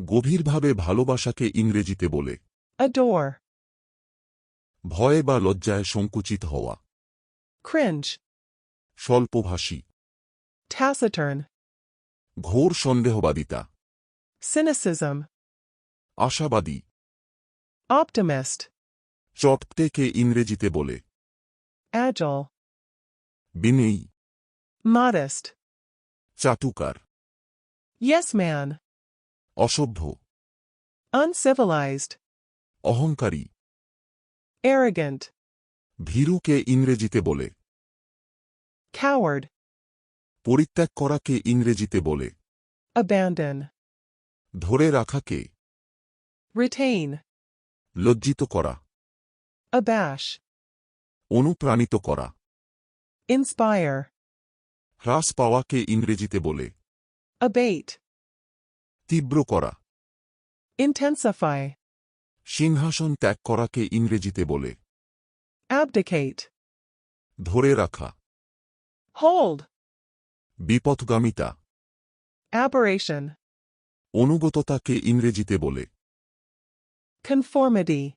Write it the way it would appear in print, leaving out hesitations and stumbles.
গভীরভাবে ভালোবাসাকে ইংরেজিতে বলে। adore, ভয় বা লজ্জায় সংকুচিত হওয়া। cringe, স্বল্পভাষী। taciturn, ঘোর সন্দেহবাদিতা। cynicism, আশাবাদী। optimist, চটকে ইংরেজিতে বলে। agile, বিনয়ী। modest, চাটুকার। yes man, অসভ্য। uncivilized, অহংকারী। arrogant, ভীরুকে ইংরেজিতে বলে। coward, পরিত্যাগ করাকে ইংরেজিতে বলে। abandon, ধরে রাখাকে। retain, লজ্জিত করা। abash, অনুপ্রাণিত করা। inspire, হ্রাস পাওয়াকে ইংরেজিতে বলে। abate, তীব্র করা। intensify, সিংহাসন ত্যাগ করাকে ইংরেজিতে বলে। abdicate, ধরে রাখা। hold, বিপথগামিতা। aberration, অনুগততাকে ইংরেজিতে বলে। conformity,